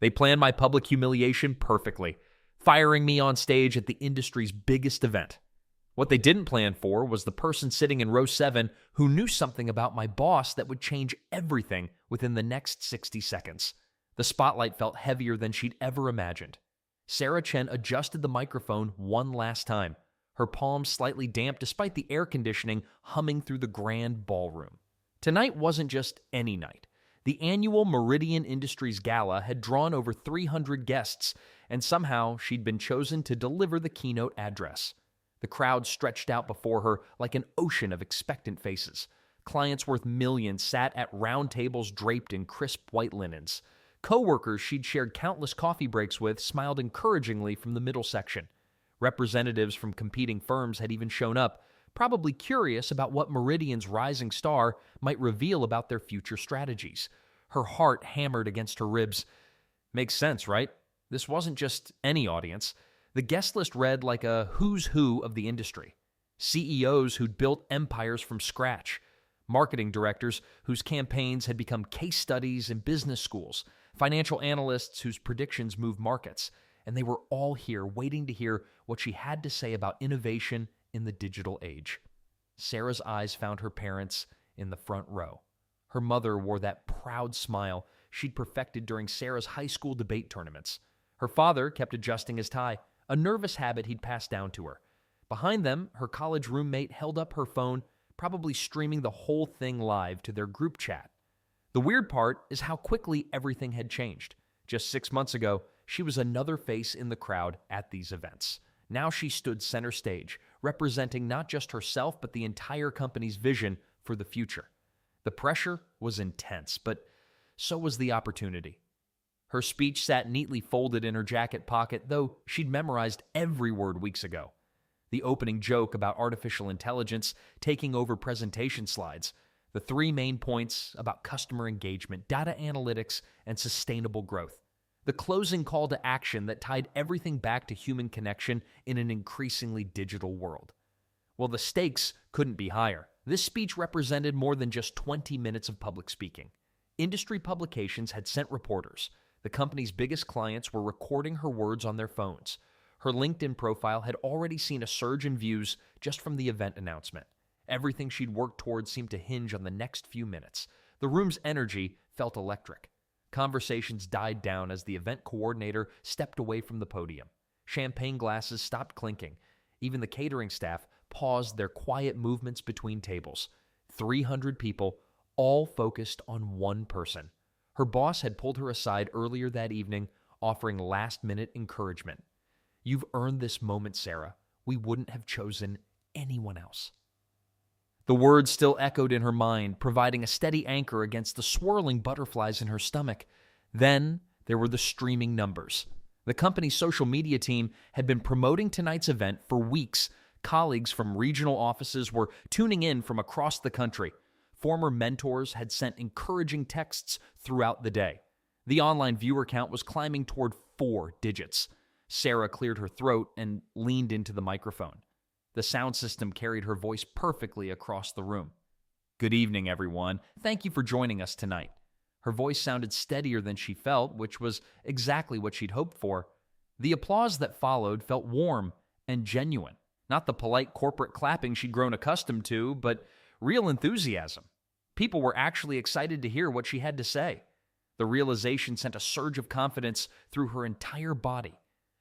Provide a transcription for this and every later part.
They planned my public humiliation perfectly, firing me on stage at the industry's biggest event. What they didn't plan for was the person sitting in row 7 who knew something about my boss that would change everything within the next 60 seconds. The spotlight felt heavier than she'd ever imagined. Sarah Chen adjusted the microphone one last time, her palms slightly damp despite the air conditioning humming through the grand ballroom. Tonight wasn't just any night. The annual Meridian Industries Gala had drawn over 300 guests, and somehow she'd been chosen to deliver the keynote address. The crowd stretched out before her like an ocean of expectant faces. Clients worth millions sat at round tables draped in crisp white linens. Co-workers she'd shared countless coffee breaks with smiled encouragingly from the middle section. Representatives from competing firms had even shown up, probably curious about what Meridian's rising star might reveal about their future strategies. Her heart hammered against her ribs. Makes sense, right? This wasn't just any audience. The guest list read like a who's who of the industry. CEOs who'd built empires from scratch. Marketing directors whose campaigns had become case studies in business schools. Financial analysts whose predictions moved markets. And they were all here waiting to hear what she had to say about innovation in the digital age. Sarah's eyes found her parents in the front row. Her mother wore that proud smile she'd perfected during Sarah's high school debate tournaments. Her father kept adjusting his tie, a nervous habit he'd passed down to her. Behind them, her college roommate held up her phone, probably streaming the whole thing live to their group chat. The weird part is how quickly everything had changed. Just 6 months ago, she was another face in the crowd at these events. Now she stood center stage, representing not just herself but the entire company's vision for the future. The pressure was intense, but so was the opportunity. Her speech sat neatly folded in her jacket pocket, though she'd memorized every word weeks ago. The opening joke about artificial intelligence taking over presentation slides, the 3 main points about customer engagement, data analytics, and sustainable growth. The closing call to action that tied everything back to human connection in an increasingly digital world. Well, the stakes couldn't be higher. This speech represented more than just 20 minutes of public speaking. Industry publications had sent reporters. The company's biggest clients were recording her words on their phones. Her LinkedIn profile had already seen a surge in views just from the event announcement. Everything she'd worked towards seemed to hinge on the next few minutes. The room's energy felt electric. Conversations died down as the event coordinator stepped away from the podium. Champagne glasses stopped clinking. Even the catering staff paused their quiet movements between tables. 300 people, all focused on one person. Her boss had pulled her aside earlier that evening, offering last-minute encouragement. "You've earned this moment, Sarah. We wouldn't have chosen anyone else." The words still echoed in her mind, providing a steady anchor against the swirling butterflies in her stomach. Then there were the streaming numbers. The company's social media team had been promoting tonight's event for weeks. Colleagues from regional offices were tuning in from across the country. Former mentors had sent encouraging texts throughout the day. The online viewer count was climbing toward 4 digits. Sarah cleared her throat and leaned into the microphone. The sound system carried her voice perfectly across the room. "Good evening, everyone. Thank you for joining us tonight." Her voice sounded steadier than she felt, which was exactly what she'd hoped for. The applause that followed felt warm and genuine. Not the polite corporate clapping she'd grown accustomed to, but real enthusiasm. People were actually excited to hear what she had to say. The realization sent a surge of confidence through her entire body.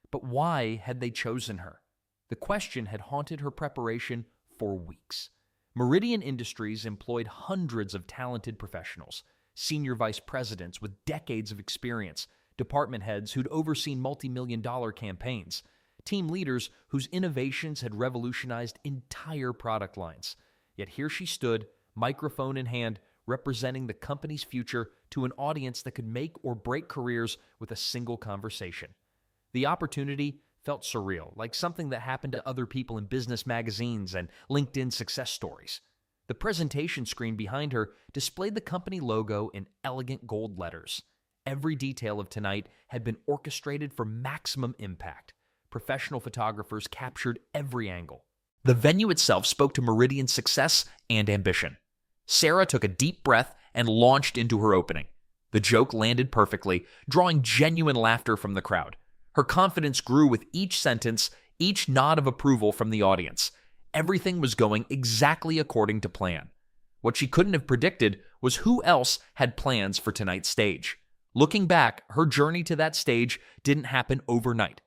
But why had they chosen her? The question had haunted her preparation for weeks. Meridian Industries employed hundreds of talented professionals, senior vice presidents with decades of experience, department heads who'd overseen multi-million-dollar campaigns, team leaders whose innovations had revolutionized entire product lines. Yet here she stood, microphone in hand, representing the company's future to an audience that could make or break careers with a single conversation. The opportunity felt surreal, like something that happened to other people in business magazines and LinkedIn success stories. The presentation screen behind her displayed the company logo in elegant gold letters. Every detail of tonight had been orchestrated for maximum impact. Professional photographers captured every angle. The venue itself spoke to Meridian's success and ambition. Sarah took a deep breath and launched into her opening. The joke landed perfectly, drawing genuine laughter from the crowd. Her confidence grew with each sentence, each nod of approval from the audience. Everything was going exactly according to plan. What she couldn't have predicted was who else had plans for tonight's stage. Looking back, her journey to that stage didn't happen overnight.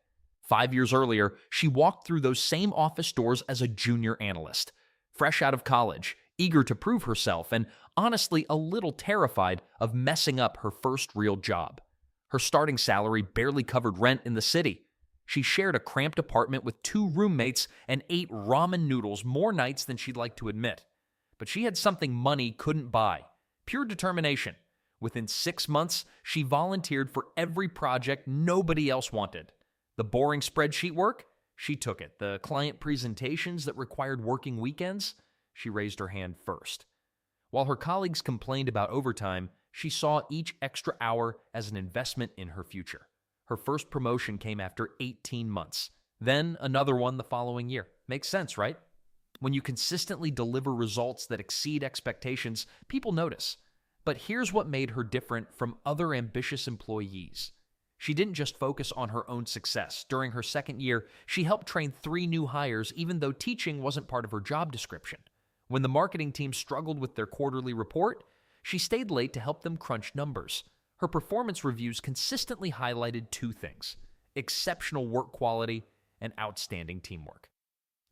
5 years earlier, she walked through those same office doors as a junior analyst, fresh out of college, eager to prove herself, and honestly a little terrified of messing up her first real job. Her starting salary barely covered rent in the city. She shared a cramped apartment with 2 roommates and ate ramen noodles more nights than she'd like to admit. But she had something money couldn't buy: pure determination. Within 6 months, she volunteered for every project nobody else wanted. The boring spreadsheet work? She took it. The client presentations that required working weekends? She raised her hand first. While her colleagues complained about overtime, she saw each extra hour as an investment in her future. Her first promotion came after 18 months. Then another one the following year. Makes sense, right? When you consistently deliver results that exceed expectations, people notice. But here's what made her different from other ambitious employees. She didn't just focus on her own success. During her second year, she helped train 3 new hires, even though teaching wasn't part of her job description. When the marketing team struggled with their quarterly report, she stayed late to help them crunch numbers. Her performance reviews consistently highlighted 2 things: exceptional work quality and outstanding teamwork.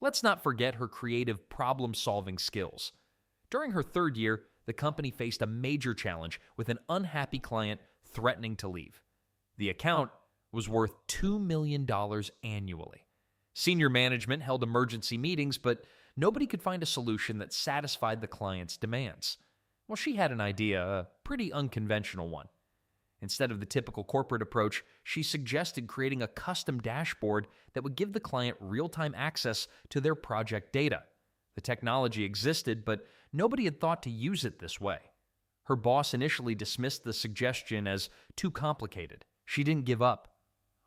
Let's not forget her creative problem-solving skills. During her 3rd year, the company faced a major challenge with an unhappy client threatening to leave. The account was worth $2 million annually. Senior management held emergency meetings, but nobody could find a solution that satisfied the client's demands. Well, she had an idea, a pretty unconventional one. Instead of the typical corporate approach, she suggested creating a custom dashboard that would give the client real-time access to their project data. The technology existed, but nobody had thought to use it this way. Her boss initially dismissed the suggestion as too complicated. She didn't give up.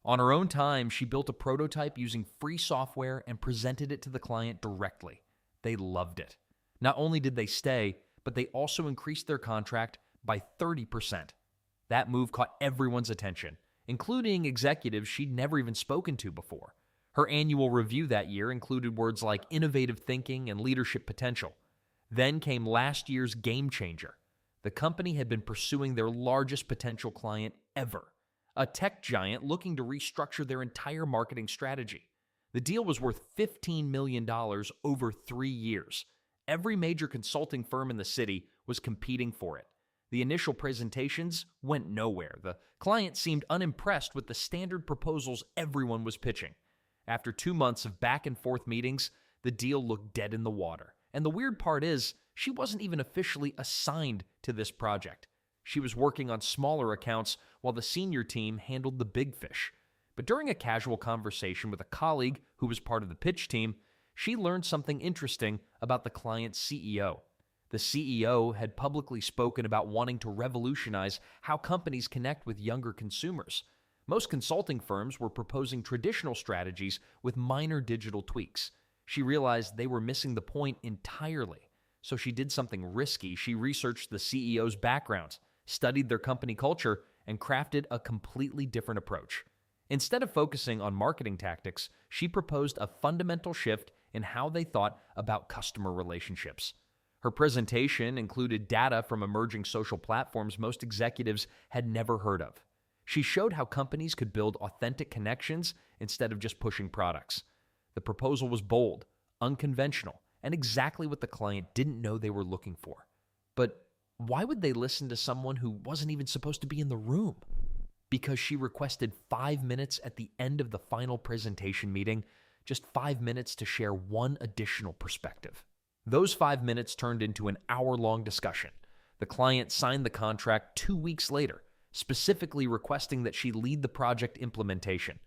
On her own time, she built a prototype using free software and presented it to the client directly. They loved it. Not only did they stay, but they also increased their contract by 30%. That move caught everyone's attention, including executives she'd never even spoken to before. Her annual review that year included words like innovative thinking and leadership potential. Then came last year's game changer. The company had been pursuing their largest potential client ever, a tech giant looking to restructure their entire marketing strategy. The deal was worth $15 million over 3 years. Every major consulting firm in the city was competing for it. The initial presentations went nowhere. The client seemed unimpressed with the standard proposals everyone was pitching. After 2 months of back-and-forth meetings, the deal looked dead in the water. And the weird part is, she wasn't even officially assigned to this project. She was working on smaller accounts while the senior team handled the big fish. But during a casual conversation with a colleague who was part of the pitch team, she learned something interesting about the client's CEO. The CEO had publicly spoken about wanting to revolutionize how companies connect with younger consumers. Most consulting firms were proposing traditional strategies with minor digital tweaks. She realized they were missing the point entirely. So she did something risky. She researched the CEO's backgrounds, studied their company culture, and crafted a completely different approach. Instead of focusing on marketing tactics, she proposed a fundamental shift in how they thought about customer relationships. Her presentation included data from emerging social platforms most executives had never heard of. She showed how companies could build authentic connections instead of just pushing products. The proposal was bold, unconventional, and exactly what the client didn't know they were looking for. But why would they listen to someone who wasn't even supposed to be in the room? Because she requested 5 minutes at the end of the final presentation meeting, just 5 minutes to share one additional perspective. Those 5 minutes turned into an hour-long discussion. The client signed the contract 2 weeks later, specifically requesting that she lead the project implementation.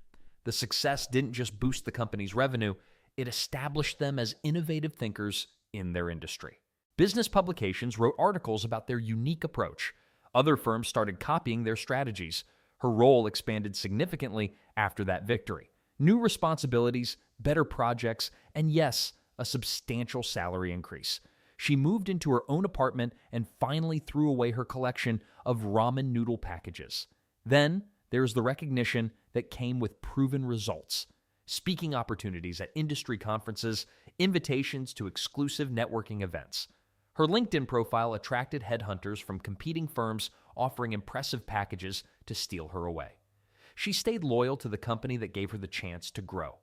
The success didn't just boost the company's revenue, it established them as innovative thinkers in their industry. Business publications wrote articles about their unique approach. Other firms started copying their strategies. Her role expanded significantly after that victory. New responsibilities, better projects, and yes, a substantial salary increase. She moved into her own apartment and finally threw away her collection of ramen noodle packages. Then, there's the recognition that came with proven results. Speaking opportunities at industry conferences, invitations to exclusive networking events. Her LinkedIn profile attracted headhunters from competing firms offering impressive packages to steal her away. She stayed loyal to the company that gave her the chance to grow.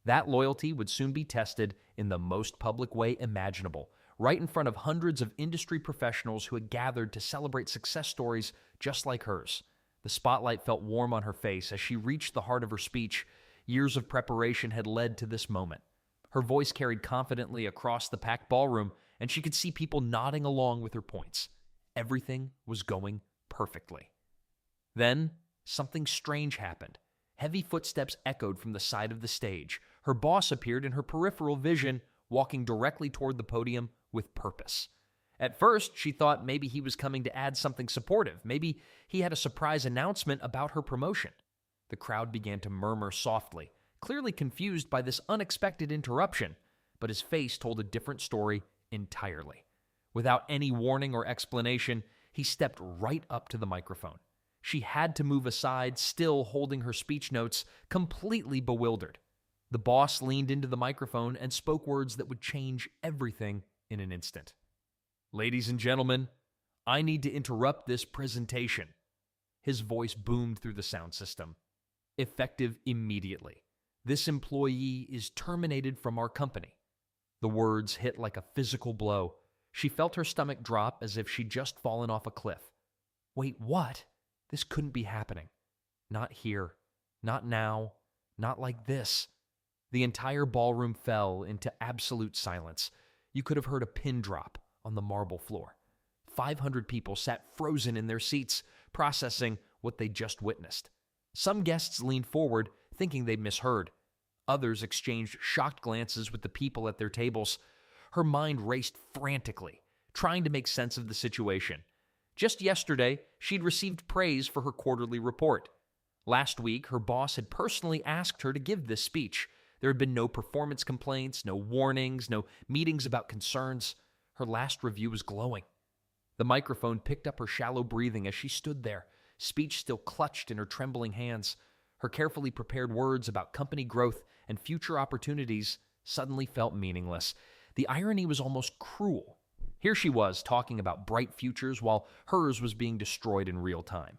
That loyalty would soon be tested in the most public way imaginable, right in front of hundreds of industry professionals who had gathered to celebrate success stories just like hers. The spotlight felt warm on her face as she reached the heart of her speech. Years of preparation had led to this moment. Her voice carried confidently across the packed ballroom, and she could see people nodding along with her points. Everything was going perfectly. Then, something strange happened. Heavy footsteps echoed from the side of the stage. Her boss appeared in her peripheral vision, walking directly toward the podium with purpose. At first, she thought maybe he was coming to add something supportive. Maybe he had a surprise announcement about her promotion. The crowd began to murmur softly, clearly confused by this unexpected interruption, but his face told a different story entirely. Without any warning or explanation, he stepped right up to the microphone. She had to move aside, still holding her speech notes, completely bewildered. The boss leaned into the microphone and spoke words that would change everything in an instant. "Ladies and gentlemen, I need to interrupt this presentation." His voice boomed through the sound system. "Effective immediately. This employee is terminated from our company." The words hit like a physical blow. She felt her stomach drop as if she'd just fallen off a cliff. Wait, what? This couldn't be happening. Not here. Not now. Not like this. The entire ballroom fell into absolute silence. You could have heard a pin drop on the marble floor. 500 people sat frozen in their seats, processing what they just witnessed. Some guests leaned forward, thinking they'd misheard. Others exchanged shocked glances with the people at their tables. Her mind raced frantically, trying to make sense of the situation. Just yesterday, she'd received praise for her quarterly report. Last week, her boss had personally asked her to give this speech. There had been no performance complaints, no warnings, no meetings about concerns. Her last review was glowing. The microphone picked up her shallow breathing as she stood there, speech still clutched in her trembling hands. Her carefully prepared words about company growth and future opportunities suddenly felt meaningless. The irony was almost cruel. Here she was talking about bright futures while hers was being destroyed in real time.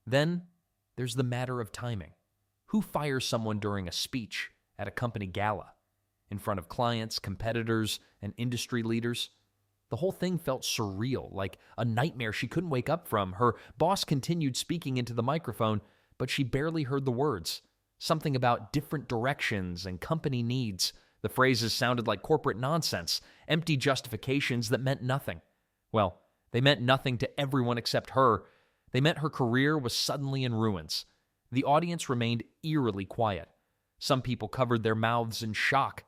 Then there's the matter of timing. Who fires someone during a speech at a company gala, in front of clients, competitors, and industry leaders? The whole thing felt surreal, like a nightmare she couldn't wake up from. Her boss continued speaking into the microphone, but she barely heard the words. Something about different directions and company needs. The phrases sounded like corporate nonsense, empty justifications that meant nothing. Well, they meant nothing to everyone except her. They meant her career was suddenly in ruins. The audience remained eerily quiet. Some people covered their mouths in shock.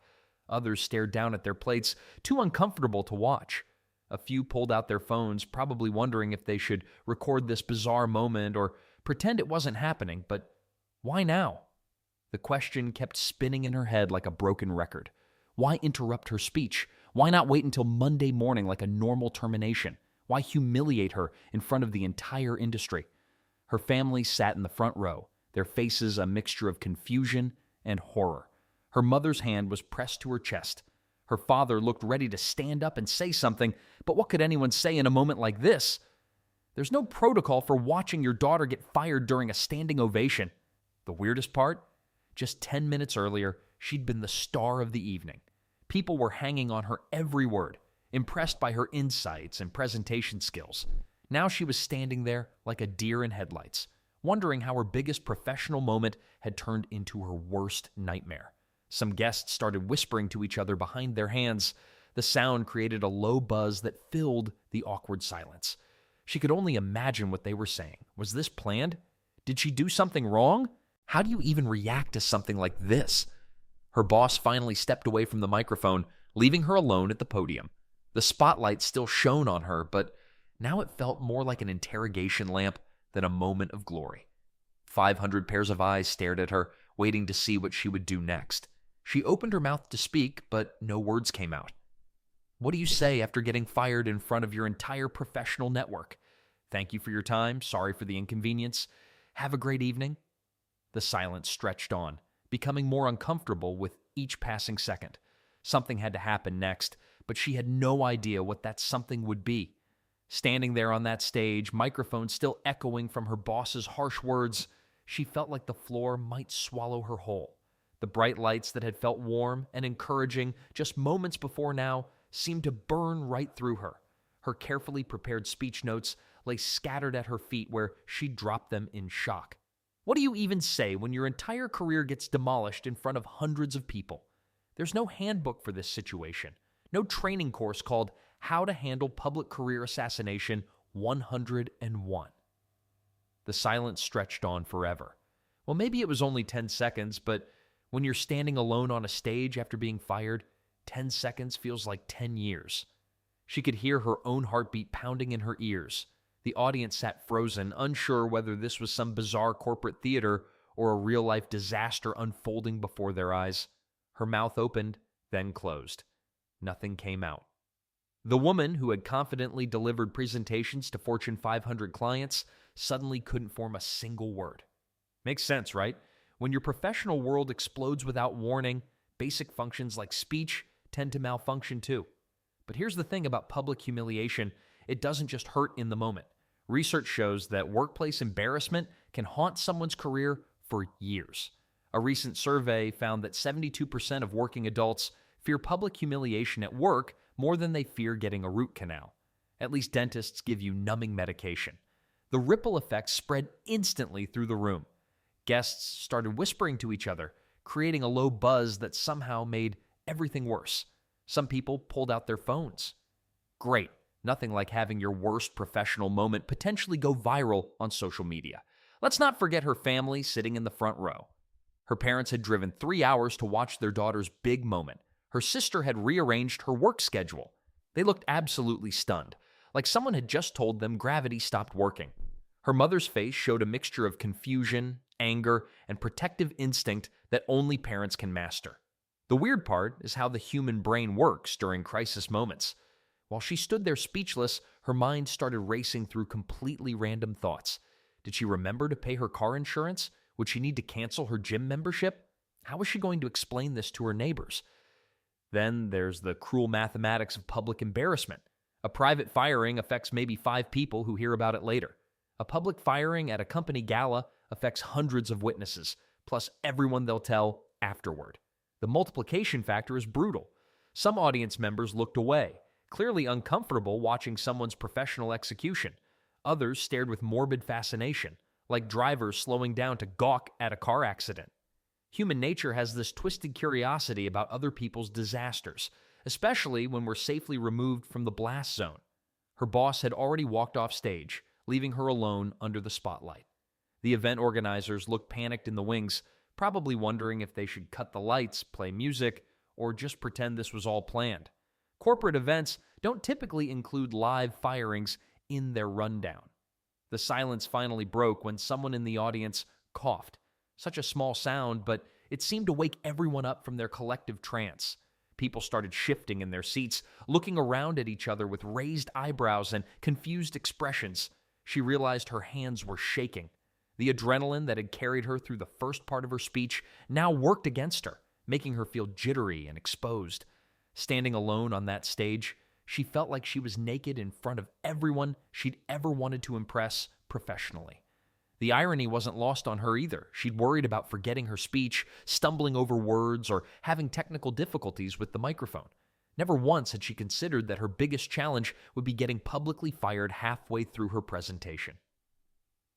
Others stared down at their plates, too uncomfortable to watch. A few pulled out their phones, probably wondering if they should record this bizarre moment or pretend it wasn't happening, but why now? The question kept spinning in her head like a broken record. Why interrupt her speech? Why not wait until Monday morning like a normal termination? Why humiliate her in front of the entire industry? Her family sat in the front row, their faces a mixture of confusion and horror. Her mother's hand was pressed to her chest. Her father looked ready to stand up and say something, but what could anyone say in a moment like this? There's no protocol for watching your daughter get fired during a standing ovation. The weirdest part? Just 10 minutes earlier, she'd been the star of the evening. People were hanging on her every word, impressed by her insights and presentation skills. Now she was standing there like a deer in headlights, wondering how her biggest professional moment had turned into her worst nightmare. Some guests started whispering to each other behind their hands. The sound created a low buzz that filled the awkward silence. She could only imagine what they were saying. Was this planned? Did she do something wrong? How do you even react to something like this? Her boss finally stepped away from the microphone, leaving her alone at the podium. The spotlight still shone on her, but now it felt more like an interrogation lamp than a moment of glory. 500 pairs of eyes stared at her, waiting to see what she would do next. She opened her mouth to speak, but no words came out. What do you say after getting fired in front of your entire professional network? Thank you for your time. Sorry for the inconvenience. Have a great evening. The silence stretched on, becoming more uncomfortable with each passing second. Something had to happen next, but she had no idea what that something would be. Standing there on that stage, microphone still echoing from her boss's harsh words, she felt like the floor might swallow her whole. The bright lights that had felt warm and encouraging just moments before now seemed to burn right through her. Her carefully prepared speech notes lay scattered at her feet where she dropped them in shock. What do you even say when your entire career gets demolished in front of hundreds of people? There's no handbook for this situation, no training course called How to Handle Public Career Assassination 101. The silence stretched on forever. Well, maybe it was only 10 seconds, but when you're standing alone on a stage after being fired, 10 seconds feels like 10 years. She could hear her own heartbeat pounding in her ears. The audience sat frozen, unsure whether this was some bizarre corporate theater or a real-life disaster unfolding before their eyes. Her mouth opened, then closed. Nothing came out. The woman who had confidently delivered presentations to Fortune 500 clients suddenly couldn't form a single word. Makes sense, right? When your professional world explodes without warning, basic functions like speech tend to malfunction too. But here's the thing about public humiliation. It doesn't just hurt in the moment. Research shows that workplace embarrassment can haunt someone's career for years. A recent survey found that 72% of working adults fear public humiliation at work more than they fear getting a root canal. At least dentists give you numbing medication. The ripple effect spread instantly through the room. Guests started whispering to each other, creating a low buzz that somehow made everything worse. Some people pulled out their phones. Great. Nothing like having your worst professional moment potentially go viral on social media. Let's not forget her family sitting in the front row. Her parents had driven 3 hours to watch their daughter's big moment. Her sister had rearranged her work schedule. They looked absolutely stunned, like someone had just told them gravity stopped working. Her mother's face showed a mixture of confusion, anger, and protective instinct that only parents can master. The weird part is how the human brain works during crisis moments. While she stood there speechless, her mind started racing through completely random thoughts. Did she remember to pay her car insurance? Would she need to cancel her gym membership? How was she going to explain this to her neighbors? Then there's the cruel mathematics of public embarrassment. A private firing affects maybe 5 people who hear about it later. A public firing at a company gala affects hundreds of witnesses, plus everyone they'll tell afterward. The multiplication factor is brutal. Some audience members looked away, clearly uncomfortable watching someone's professional execution. Others stared with morbid fascination, like drivers slowing down to gawk at a car accident. Human nature has this twisted curiosity about other people's disasters, especially when we're safely removed from the blast zone. Her boss had already walked off stage, leaving her alone under the spotlight. The event organizers looked panicked in the wings, probably wondering if they should cut the lights, play music, or just pretend this was all planned. Corporate events don't typically include live firings in their rundown. The silence finally broke when someone in the audience coughed. Such a small sound, but it seemed to wake everyone up from their collective trance. People started shifting in their seats, looking around at each other with raised eyebrows and confused expressions. She realized her hands were shaking. The adrenaline that had carried her through the first part of her speech now worked against her, making her feel jittery and exposed. Standing alone on that stage, she felt like she was naked in front of everyone she'd ever wanted to impress professionally. The irony wasn't lost on her either. She'd worried about forgetting her speech, stumbling over words, or having technical difficulties with the microphone. Never once had she considered that her biggest challenge would be getting publicly fired halfway through her presentation.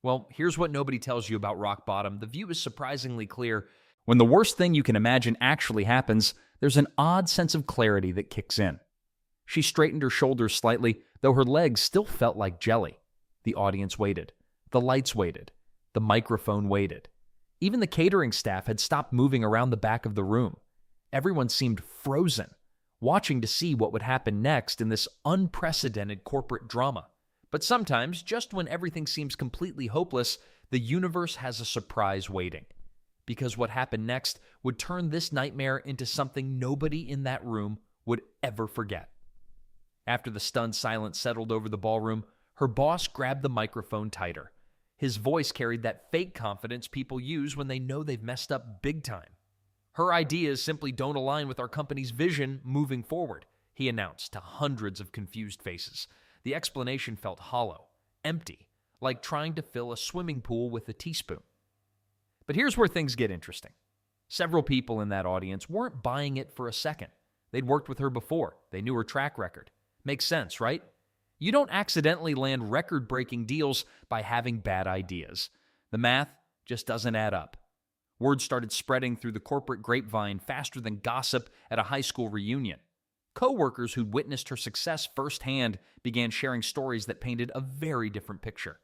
Well, here's what nobody tells you about rock bottom. The view is surprisingly clear. When the worst thing you can imagine actually happens, there's an odd sense of clarity that kicks in. She straightened her shoulders slightly, though her legs still felt like jelly. The audience waited. The lights waited. The microphone waited. Even the catering staff had stopped moving around the back of the room. Everyone seemed frozen, watching to see what would happen next in this unprecedented corporate drama. But sometimes, just when everything seems completely hopeless, the universe has a surprise waiting. Because what happened next would turn this nightmare into something nobody in that room would ever forget. After the stunned silence settled over the ballroom, her boss grabbed the microphone tighter. His voice carried that fake confidence people use when they know they've messed up big time. "Her ideas simply don't align with our company's vision moving forward," he announced to hundreds of confused faces. The explanation felt hollow, empty, like trying to fill a swimming pool with a teaspoon. But here's where things get interesting. Several people in that audience weren't buying it for a second. They'd worked with her before. They knew her track record. Makes sense, right? You don't accidentally land record-breaking deals by having bad ideas. The math just doesn't add up. Word started spreading through the corporate grapevine faster than gossip at a high school reunion. Co-workers who'd witnessed her success firsthand began sharing stories that painted a very different picture.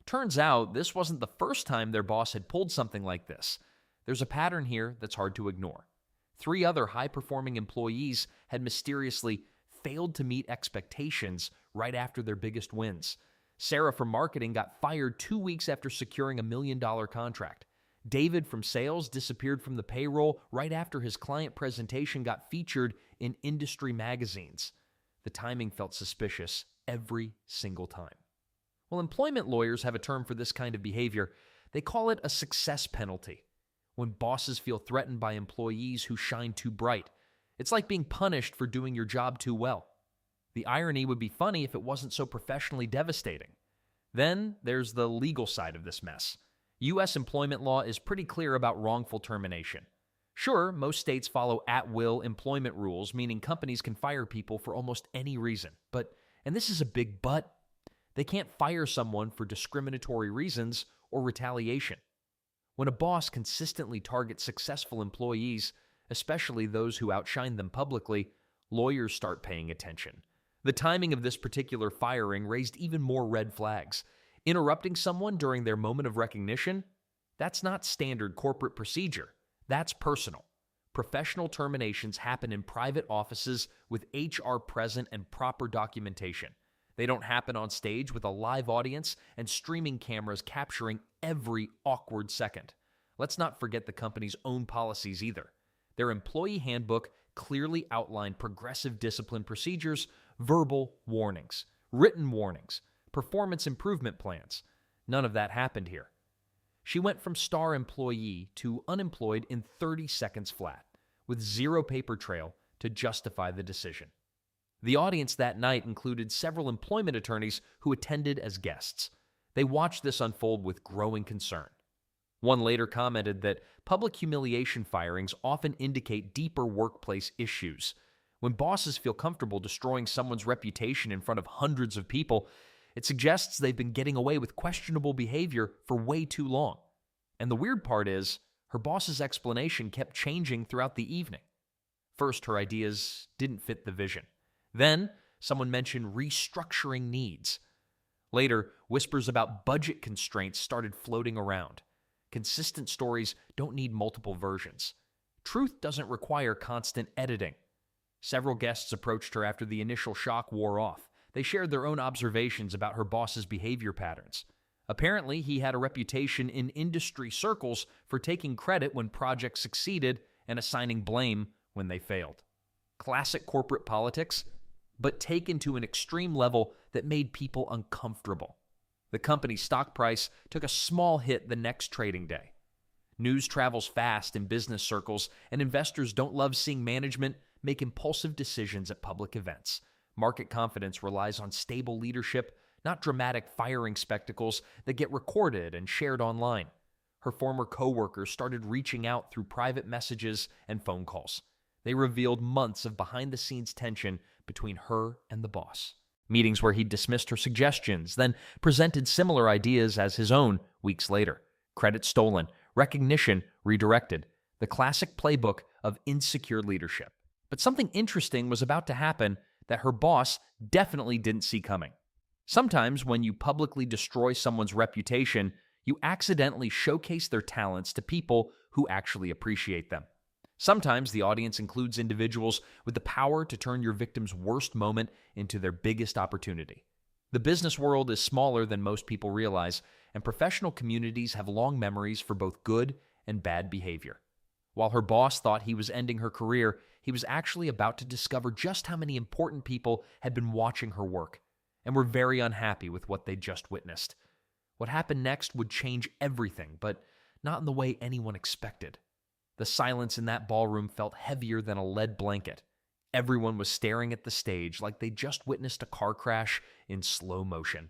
Turns out, this wasn't the first time their boss had pulled something like this. There's a pattern here that's hard to ignore. 3 other high-performing employees had mysteriously failed to meet expectations right after their biggest wins. Sarah from marketing got fired 2 weeks after securing a $1 million contract. David from sales disappeared from the payroll right after his client presentation got featured in industry magazines. The timing felt suspicious every single time. Well, employment lawyers have a term for this kind of behavior. They call it a success penalty. When bosses feel threatened by employees who shine too bright, it's like being punished for doing your job too well. The irony would be funny if it wasn't so professionally devastating. Then there's the legal side of this mess. U.S. employment law is pretty clear about wrongful termination. Sure, most states follow at-will employment rules, meaning companies can fire people for almost any reason. But, and this is a big but, they can't fire someone for discriminatory reasons or retaliation. When a boss consistently targets successful employees, especially those who outshine them publicly, lawyers start paying attention. The timing of this particular firing raised even more red flags. Interrupting someone during their moment of recognition? That's not standard corporate procedure. That's personal. Professional terminations happen in private offices with HR present and proper documentation. They don't happen on stage with a live audience and streaming cameras capturing every awkward second. Let's not forget the company's own policies either. Their employee handbook clearly outlined progressive discipline procedures, verbal warnings, written warnings, performance improvement plans. None of that happened here. She went from star employee to unemployed in 30 seconds flat, with zero paper trail to justify the decision. The audience that night included several employment attorneys who attended as guests. They watched this unfold with growing concern. One later commented that public humiliation firings often indicate deeper workplace issues. When bosses feel comfortable destroying someone's reputation in front of hundreds of people, it suggests they've been getting away with questionable behavior for way too long. And the weird part is, her boss's explanation kept changing throughout the evening. First, her ideas didn't fit the vision. Then, someone mentioned restructuring needs. Later, whispers about budget constraints started floating around. Consistent stories don't need multiple versions. Truth doesn't require constant editing. Several guests approached her after the initial shock wore off. They shared their own observations about her boss's behavior patterns. Apparently, he had a reputation in industry circles for taking credit when projects succeeded and assigning blame when they failed. Classic corporate politics, but taken to an extreme level that made people uncomfortable. The company's stock price took a small hit the next trading day. News travels fast in business circles, and investors don't love seeing management make impulsive decisions at public events. Market confidence relies on stable leadership, not dramatic firing spectacles that get recorded and shared online. Her former coworkers started reaching out through private messages and phone calls. They revealed months of behind-the-scenes tension between her and the boss. Meetings where he dismissed her suggestions, then presented similar ideas as his own weeks later. Credit stolen, recognition redirected. The classic playbook of insecure leadership. But something interesting was about to happen that her boss definitely didn't see coming. Sometimes when you publicly destroy someone's reputation, you accidentally showcase their talents to people who actually appreciate them. Sometimes the audience includes individuals with the power to turn your victim's worst moment into their biggest opportunity. The business world is smaller than most people realize, and professional communities have long memories for both good and bad behavior. While her boss thought he was ending her career, he was actually about to discover just how many important people had been watching her work and were very unhappy with what they'd just witnessed. What happened next would change everything, but not in the way anyone expected. The silence in that ballroom felt heavier than a lead blanket. Everyone was staring at the stage like they just witnessed a car crash in slow motion.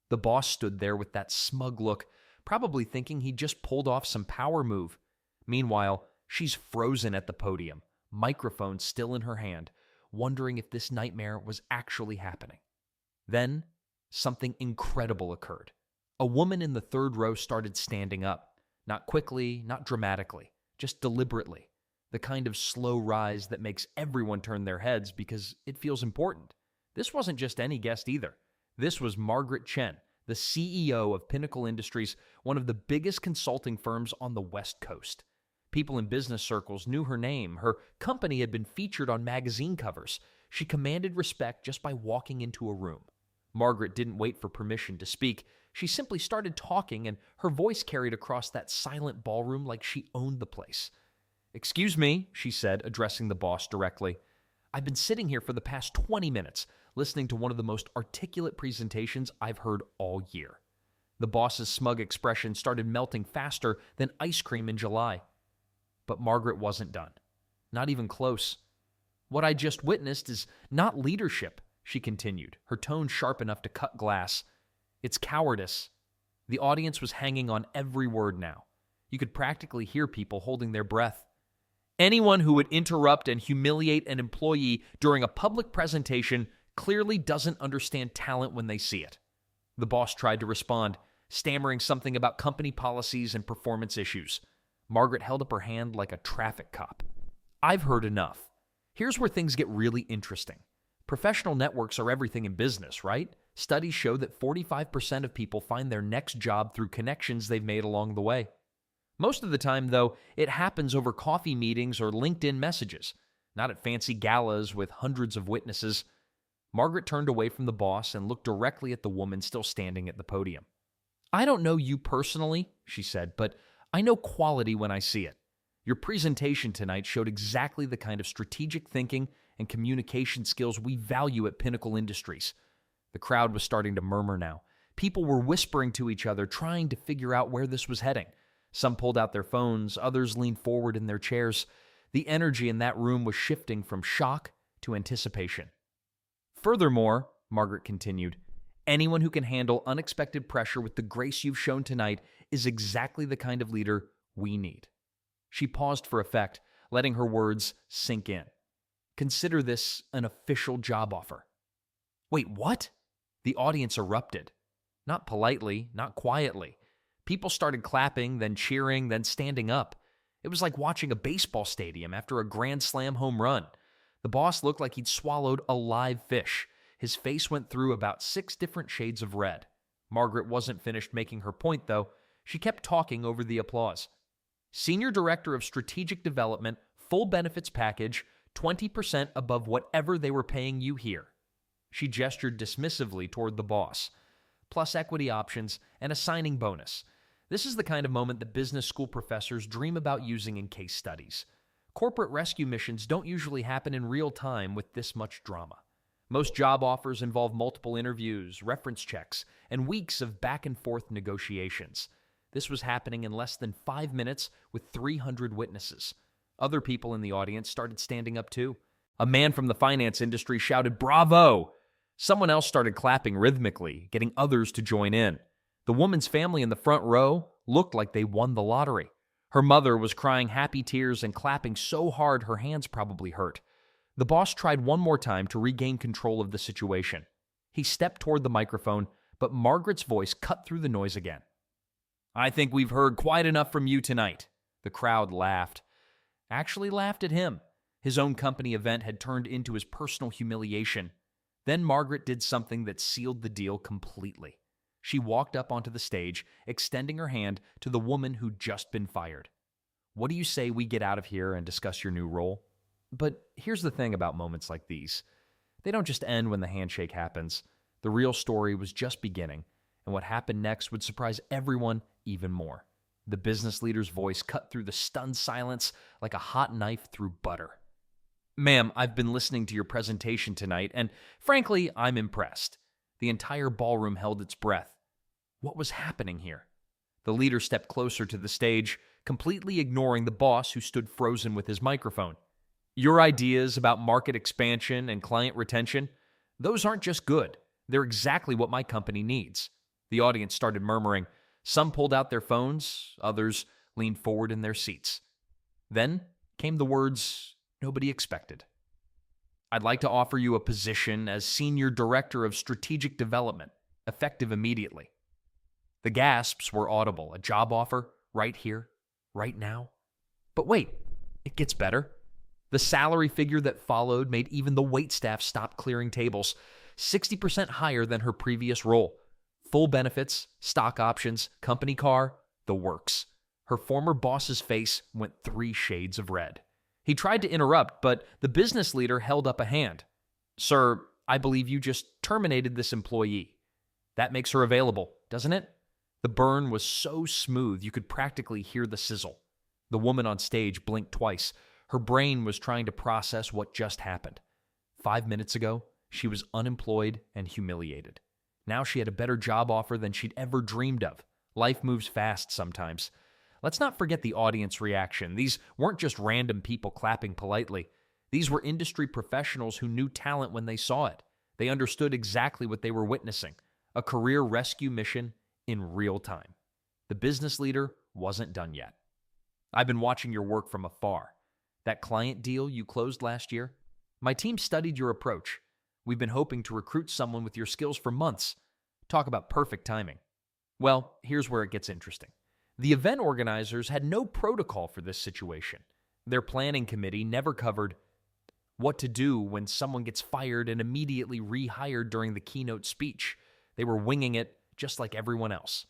The boss stood there with that smug look, probably thinking he'd just pulled off some power move. Meanwhile, she's frozen at the podium, microphone still in her hand, wondering if this nightmare was actually happening. Then, something incredible occurred. A woman in the third row started standing up. Not quickly, not dramatically, just deliberately. The kind of slow rise that makes everyone turn their heads because it feels important. This wasn't just any guest either. This was Margaret Chen, the CEO of Pinnacle Industries, one of the biggest consulting firms on the West Coast. People in business circles knew her name. Her company had been featured on magazine covers. She commanded respect just by walking into a room. Margaret didn't wait for permission to speak. She simply started talking, and her voice carried across that silent ballroom like she owned the place. "Excuse me," she said, addressing the boss directly. "I've been sitting here for the past 20 minutes, listening to one of the most articulate presentations I've heard all year." The boss's smug expression started melting faster than ice cream in July. But Margaret wasn't done. Not even close. "What I just witnessed is not leadership," she continued, her tone sharp enough to cut glass. "It's cowardice." The audience was hanging on every word now. You could practically hear people holding their breath. Anyone who would interrupt and humiliate an employee during a public presentation clearly doesn't understand talent when they see it. The boss tried to respond, stammering something about company policies and performance issues. Margaret held up her hand like a traffic cop. "I've heard enough. Here's where things get really interesting. Professional networks are everything in business, right? Studies show that 45% of people find their next job through connections they've made along the way. Most of the time, though, it happens over coffee meetings or LinkedIn messages, not at fancy galas with hundreds of witnesses." Margaret turned away from the boss and looked directly at the woman still standing at the podium. "I don't know you personally," she said, "but I know quality when I see it. Your presentation tonight showed exactly the kind of strategic thinking and communication skills we value at Pinnacle Industries." The crowd was starting to murmur now. People were whispering to each other, trying to figure out where this was heading. Some pulled out their phones, others leaned forward in their chairs. The energy in that room was shifting from shock to anticipation. "Furthermore," Margaret continued, "anyone who can handle unexpected pressure with the grace you've shown tonight is exactly the kind of leader we need." She paused for effect, letting her words sink in. "Consider this an official job offer." "Wait, what?" The audience erupted. Not politely, not quietly. People started clapping, then cheering, then standing up. It was like watching a baseball stadium after a grand slam home run. The boss looked like he'd swallowed a live fish. His face went through about 6 different shades of red. Margaret wasn't finished making her point, though. She kept talking over the applause. "Senior Director of Strategic Development, full benefits package, 20% above whatever they were paying you here." She gestured dismissively toward the boss. "Plus equity options and a signing bonus. This is the kind of moment that business school professors dream about using in case studies. Corporate rescue missions don't usually happen in real time with this much drama. Most job offers involve multiple interviews, reference checks, and weeks of back-and-forth negotiations. This was happening in less than 5 minutes with 300 witnesses. Other people in the audience started standing up too. A man from the finance industry shouted, "Bravo!" Someone else started clapping rhythmically, getting others to join in. The woman's family in the front row looked like they won the lottery. Her mother was crying happy tears and clapping so hard her hands probably hurt. The boss tried one more time to regain control of the situation. He stepped toward the microphone, but Margaret's voice cut through the noise again. "I think we've heard quite enough from you tonight." The crowd laughed. Actually laughed at him. His own company event had turned into his personal humiliation. Then Margaret did something that sealed the deal completely. She walked up onto the stage, extending her hand to the woman who'd just been fired. "What do you say we get out of here and discuss your new role?" But here's the thing about moments like these. They don't just end when the handshake happens. The real story was just beginning, and what happened next would surprise everyone even more. The business leader's voice cut through the stunned silence like a hot knife through butter. "Ma'am, I've been listening to your presentation tonight, and frankly, I'm impressed." The entire ballroom held its breath. What was happening here? The leader stepped closer to the stage, completely ignoring the boss who stood frozen with his microphone. "Your ideas about market expansion and client retention, those aren't just good. They're exactly what my company needs." The audience started murmuring. Some pulled out their phones, others leaned forward in their seats. Then came the words nobody expected. "I'd like to offer you a position as Senior Director of Strategic Development, effective immediately." The gasps were audible. A job offer, right here, right now. But wait, it gets better. The salary figure that followed made even the waitstaff stop clearing tables, 60% higher than her previous role. Full benefits, stock options, company car, the works. Her former boss's face went 3 shades of red. He tried to interrupt, but the business leader held up a hand. "Sir, I believe you just terminated this employee. That makes her available, doesn't it?" The burn was so smooth you could practically hear the sizzle. The woman on stage blinked twice. Her brain was trying to process what just happened. 5 minutes ago, she was unemployed and humiliated. Now she had a better job offer than she'd ever dreamed of. Life moves fast sometimes. Let's not forget the audience reaction. These weren't just random people clapping politely. These were industry professionals who knew talent when they saw it. They understood exactly what they were witnessing, a career rescue mission in real time. The business leader wasn't done yet. "I've been watching your work from afar. That client deal you closed last year? My team studied your approach. We've been hoping to recruit someone with your skills for months. Talk about perfect timing." Well, here's where it gets interesting. The event organizers had no protocol for this situation. Their planning committee never covered what to do when someone gets fired and immediately rehired during the keynote speech. They were winging it just like everyone else.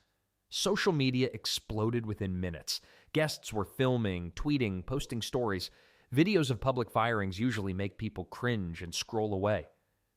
Social media exploded within minutes. Guests were filming, tweeting, posting stories. Videos of public firings usually make people cringe and scroll away.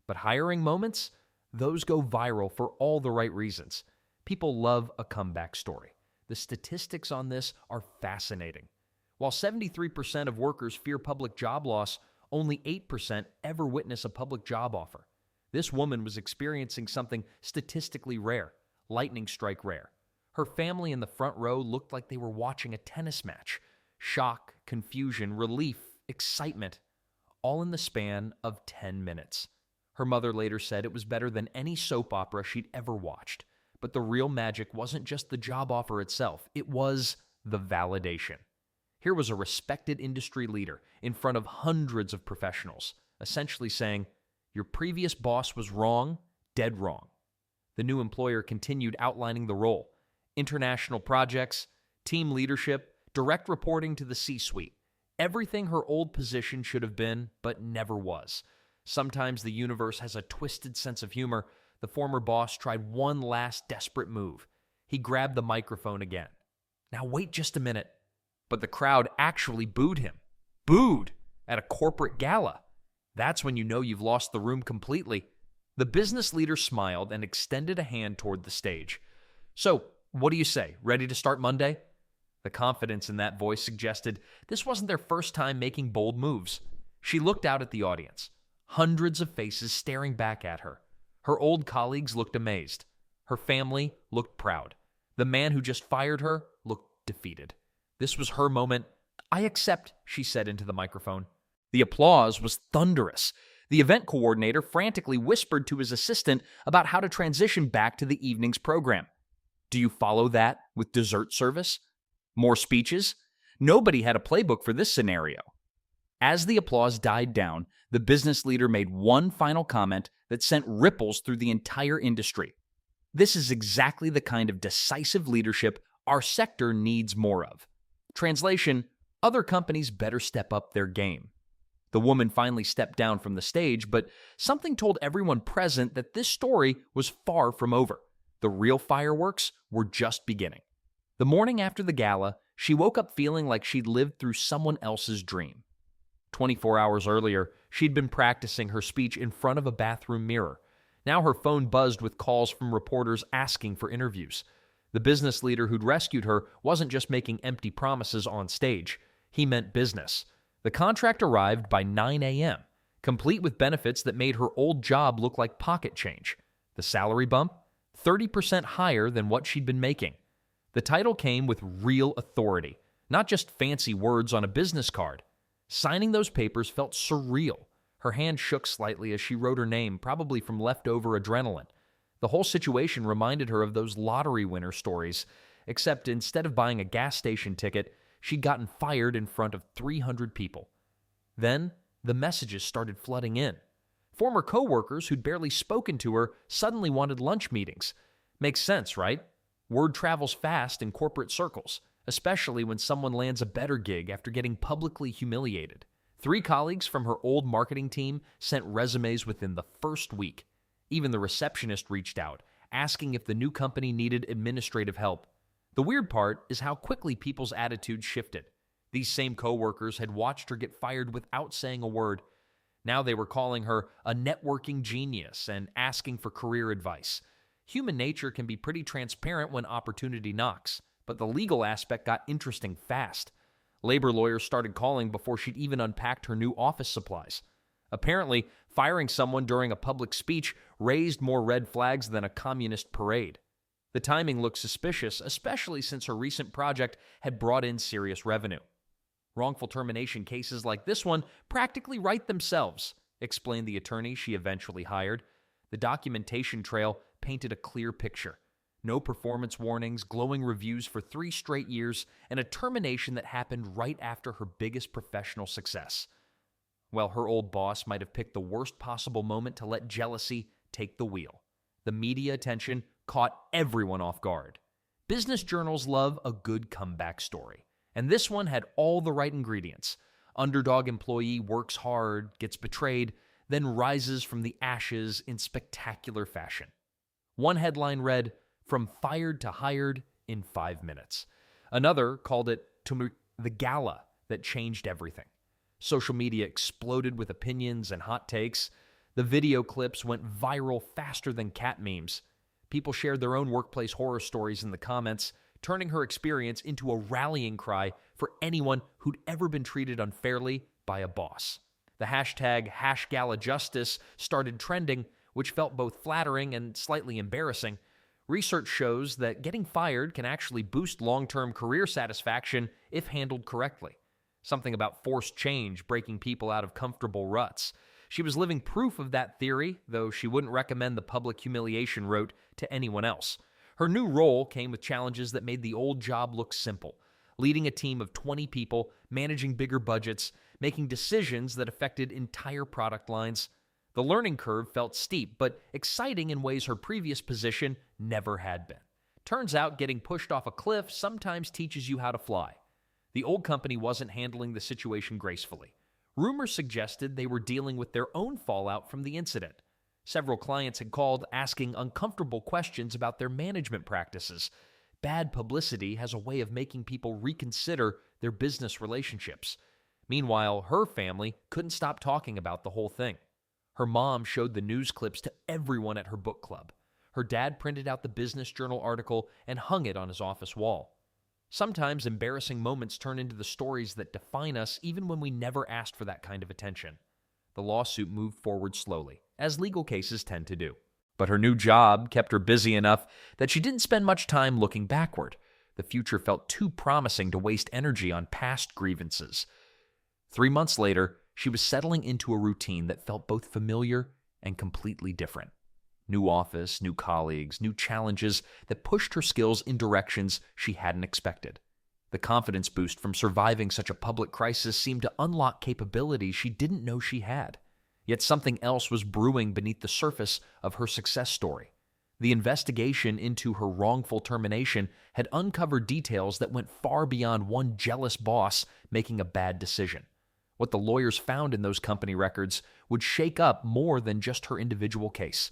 But hiring moments, those go viral for all the right reasons. People love a comeback story. The statistics on this are fascinating. While 73% of workers fear public job loss, only 8% ever witness a public job offer. This woman was experiencing something statistically rare, lightning strike rare. Her family in the front row looked like they were watching a tennis match. Shock, confusion, relief, excitement, all in the span of 10 minutes. Her mother later said it was better than any soap opera she'd ever watched. But the real magic wasn't just the job offer itself, it was the validation. Here was a respected industry leader in front of hundreds of professionals, essentially saying, "Your previous boss was wrong, dead wrong." The new employer continued outlining the role: international projects, team leadership, direct reporting to the C-suite. Everything her old position should have been, but never was. Sometimes the universe has a twisted sense of humor. The former boss tried one last desperate move. He grabbed the microphone again. "Now wait just a minute." But the crowd actually booed him. Booed at a corporate gala. That's when you know you've lost the room completely. The business leader smiled and extended a hand toward the stage. "So, what do you say? Ready to start Monday?" The confidence in that voice suggested this wasn't their first time making bold moves. She looked out at the audience. Hundreds of faces staring back at her. Her old colleagues looked amazed. Her family looked proud. The man who just fired her looked defeated. This was her moment. "I accept," she said into the microphone. The applause was thunderous. The event coordinator frantically whispered to his assistant about how to transition back to the evening's program. Do you follow that with dessert service? More speeches? Nobody had a playbook for this scenario. As the applause died down, the business leader made one final comment that sent ripples through the entire industry. This is exactly the kind of decisive leadership our sector needs more of. Translation: other companies better step up their game. The woman finally stepped down from the stage, but something told everyone present that this story was far from over. The real fireworks were just beginning. The morning after the gala, she woke up feeling like she'd lived through someone else's dream. 24 hours earlier, she'd been practicing her speech in front of a bathroom mirror. Now her phone buzzed with calls from reporters asking for interviews. The business leader who'd rescued her wasn't just making empty promises on stage. He meant business. The contract arrived by 9 a.m., complete with benefits that made her old job look like pocket change. The salary bump? 30% higher than what she'd been making. The title came with real authority, not just fancy words on a business card. Signing those papers felt surreal. Her hand shook slightly as she wrote her name, probably from leftover adrenaline. The whole situation reminded her of those lottery winner stories, except instead of buying a gas station ticket, she'd gotten fired in front of 300 people. Then, the messages started flooding in. Former coworkers who'd barely spoken to her suddenly wanted lunch meetings. Makes sense, right? Word travels fast in corporate circles, especially when someone lands a better gig after getting publicly humiliated. 3 colleagues from her old marketing team sent resumes within the first week. Even the receptionist reached out, asking if the new company needed administrative help. The weird part is how quickly people's attitudes shifted. These same coworkers had watched her get fired without saying a word. Now they were calling her a networking genius and asking for career advice. Human nature can be pretty transparent when opportunity knocks, but the legal aspect got interesting fast. Labor lawyers started calling before she'd even unpacked her new office supplies. Apparently, firing someone during a public speech raised more red flags than a communist parade. The timing looked suspicious, especially since her recent project had brought in serious revenue. Wrongful termination cases like this one practically write themselves, explained the attorney she eventually hired. The documentation trail painted a clear picture. No performance warnings, glowing reviews for 3 straight years, and a termination that happened right after her biggest professional success. Well, her old boss might have picked the worst possible moment to let jealousy take the wheel. The media attention caught everyone off guard. Business journals love a good comeback story, and this one had all the right ingredients. Underdog employee works hard, gets betrayed, then rises from the ashes in spectacular fashion. One headline read, "From fired to hired in 5 minutes." Another called it the gala that changed everything. Social media exploded with opinions and hot takes. The video clips went viral faster than cat memes. People shared their own workplace horror stories in the comments, turning her experience into a rallying cry for anyone who'd ever been treated unfairly by a boss. The hashtag #HashGalaJustice started trending, which felt both flattering and slightly embarrassing. Research shows that getting fired can actually boost long-term career satisfaction if handled correctly. Something about forced change, breaking people out of comfortable ruts. She was living proof of that theory, though she wouldn't recommend the public humiliation route to anyone else. Her new role came with challenges that made the old job look simple. Leading a team of 20 people, managing bigger budgets, making decisions that affected entire product lines. The learning curve felt steep, but exciting in ways her previous position never had been. Turns out getting pushed off a cliff sometimes teaches you how to fly. The old company wasn't handling the situation gracefully. Rumors suggested they were dealing with their own fallout from the incident. Several clients had called asking uncomfortable questions about their management practices. Bad publicity has a way of making people reconsider their business relationships. Meanwhile, her family couldn't stop talking about the whole thing. Her mom showed the news clips to everyone at her book club. Her dad printed out the business journal article and hung it on his office wall. Sometimes embarrassing moments turn into the stories that define us even when we never asked for that kind of attention. The lawsuit moved forward slowly, as legal cases tend to do. But her new job kept her busy enough that she didn't spend much time looking backward. The future felt too promising to waste energy on past grievances. 3 months later, she was settling into a routine that felt both familiar and completely different. New office, new colleagues, new challenges that pushed her skills in directions she hadn't expected. The confidence boost from surviving such a public crisis seemed to unlock capabilities she didn't know she had. Yet something else was brewing beneath the surface of her success story. The investigation into her wrongful termination had uncovered details that went far beyond one jealous boss making a bad decision. What the lawyers found in those company records would shake up more than just her individual case.